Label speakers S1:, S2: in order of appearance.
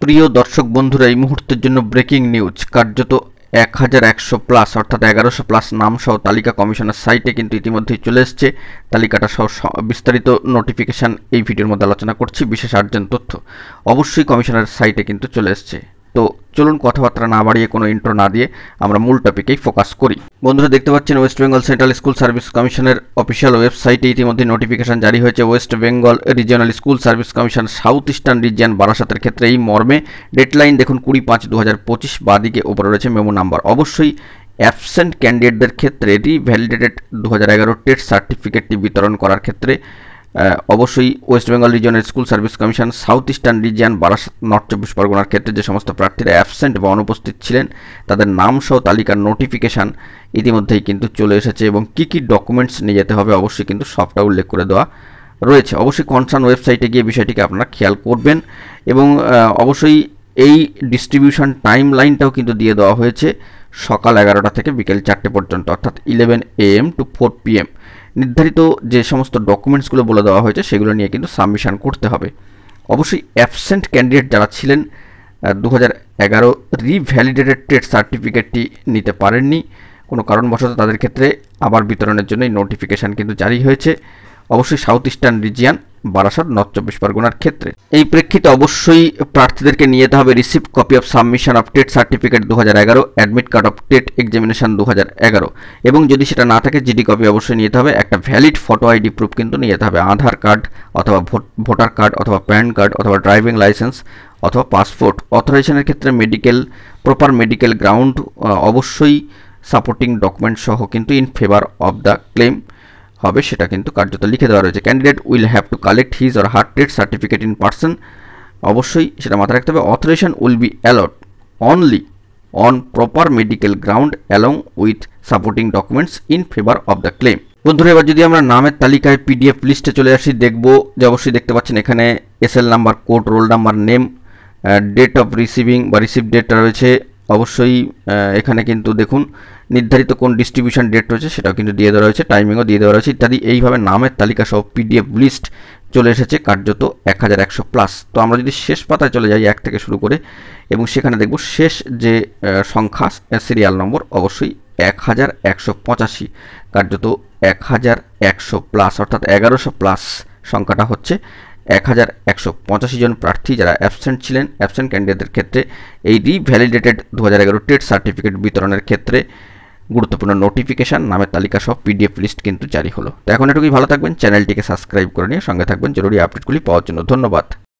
S1: প্রিয় দর্শক বন্ধুরা, এই মুহূর্তের জন্য ব্রেকিং নিউজ। কার্যত 1100 প্লাস অর্থাৎ 1100 প্লাস নাম সহ তালিকা কমিশনের সাইটে কিন্তু ইতিমধ্যেই চলে এসছে। তালিকাটা সহ বিস্তারিত নোটিফিকেশান এই ভিডিওর মধ্যে আলোচনা করছি। বিশেষ আর্জেন্ট তথ্য অবশ্যই কমিশনের সাইটে কিন্তু চলে এসছে। তো চলুন কথাবার্তা না বাড়িয়ে, কোনো ইন্ট্রো না দিয়ে আমরা মূল টপিকেই ফোকাস করি। বন্ধুরা দেখতে পাচ্ছেন, west Bengal central school service কমিশনের অফিসিয়াল ওয়েবসাইটে ইতিমধ্যে নোটিফিকেশন জারি হয়েছে। West Bengal regional school service commission south eastern region বারাসাতের ক্ষেত্রে এই মর্মে ডেডলাইন দেখুন 20/5/2025, বাদিকে উপরে রয়েছে মেমো নাম্বার। অবশ্যই অ্যাবসেন্ট ক্যান্ডিডেটদের ক্ষেত্রে রিভ্যালিডেটেড 2011 টেট সার্টিফিকেটটি বিতরণ করার ক্ষেত্রে অবশ্যই West Bengal regional school service commission south eastern region Barasat north 24 পরগনার ক্ষেত্রে যে সমস্ত প্রার্থীরা অ্যাবসেন্ট বা অনুপস্থিত ছিলেন তাদের নাম সহ তালিকার নোটিফিকেশান ইতিমধ্যেই কিন্তু চলে এসেছে এবং কী কী ডকুমেন্টস নিয়ে যেতে হবে অবশ্যই কিন্তু সবটা উল্লেখ করে দেওয়া রয়েছে। অবশ্যই কনসার্ন ওয়েবসাইটে গিয়ে বিষয়টিকে আপনারা খেয়াল করবেন এবং অবশ্যই এই ডিস্ট্রিবিউশন টাইম লাইনটাও কিন্তু দিয়ে দেওয়া হয়েছে সকাল 11টা থেকে বিকেল 4টে পর্যন্ত, অর্থাৎ 11 AM to 4 PM। নির্ধারিত যে সমস্ত ডকুমেন্টসগুলো বলে দেওয়া হয়েছে সেগুলো নিয়ে কিন্তু সাবমিশন করতে হবে। অবশ্যই অ্যাবসেন্ট ক্যান্ডিডেট যারা ছিলেন 2011 রিভ্যালিডেটেড টেট সার্টিফিকেটটি নিতে পারেননি কোনো কারণবশত, তাদের ক্ষেত্রে আবার বিতরণের জন্য এই নোটিফিকেশান কিন্তু জারি হয়েছে অবশ্যই south eastern region Barasat north 24 পরগনার ক্ষেত্রে। এই প্রেক্ষিতে অবশ্যই প্রার্থীদেরকে নিয়ে যেতে হবে receipt copy of submission of TET certificate 2011, admit card of TET examination 2011 এবং যদি সেটা না থাকে জিডি কপি অবশ্যই নিয়ে যেতে হবে। একটা ভ্যালিড ফটো আইডি প্রুফ কিন্তু নিয়ে যেতে হবে, আধার কার্ড অথবা ভোটার কার্ড অথবা প্যান কার্ড অথবা ড্রাইভিং লাইসেন্স অথবা পাসপোর্ট। অথরাইজেশনের ক্ষেত্রে প্রপার মেডিকেল গ্রাউন্ড অবশ্যই সাপোর্টিং ডকুমেন্ট সহ কিন্তু in favour of the claim হবে, সেটা কিন্তু কার্যত লিখে দেওয়া রয়েছে। Candidate will have to collect his or her TET certificate in person, অবশ্যই সেটা মাথায় রাখতে হবে। Authorisation will be allot only on proper medical ground along with supporting documents in favour of the claim. বন্ধুরা, এবার যদি আমরা নামের তালিকায় PDF লিস্টে চলে আসি, দেখব যে অবশ্যই দেখতে পাচ্ছেন এখানে SL number, code, roll number, name, date of receiving বা রিসিভ ডেটটা রয়েছে। অবশ্যই এখানে কিন্তু দেখুন নির্ধারিত কোন ডিস্ট্রিবিউশন ডেট রয়েছে সেটাও কিন্তু দিয়ে দেওয়া রয়েছে, টাইমিংও দিয়ে দেওয়া রয়েছে ইত্যাদি। এইভাবে নামের তালিকা সহ PDF লিস্ট চলে এসেছে কার্যত 1100 প্লাস। তো আমরা যদি শেষ পাতায় চলে যাই 1 থেকে শুরু করে এবং সেখানে দেখব শেষ যে সংখ্যা সিরিয়াল নম্বর অবশ্যই 1185, কার্যত 1100 প্লাস অর্থাৎ 1100 প্লাস সংখ্যাটা হচ্ছে 1185 জন প্রার্থী যারা অ্যাবসেন্ট ছিলেন। অ্যাবসেন্ট ক্যান্ডিডেটদের ক্ষেত্রে এই রিভ্যালিডেটেড 2011 টেট সার্টিফিকেট বিতরণের ক্ষেত্রে গুরুত্বপূর্ণ নোটিফিকেশান নামের তালিকা সহ PDF লিস্ট কিন্তু জারি হলো। তো এখন এটুকুই, ভালো থাকবেন, চ্যানেলটিকে সাবস্ক্রাইব করে নিয়ে সঙ্গে থাকবেন জরুরি আপডেটগুলি পাওয়ার জন্য। ধন্যবাদ।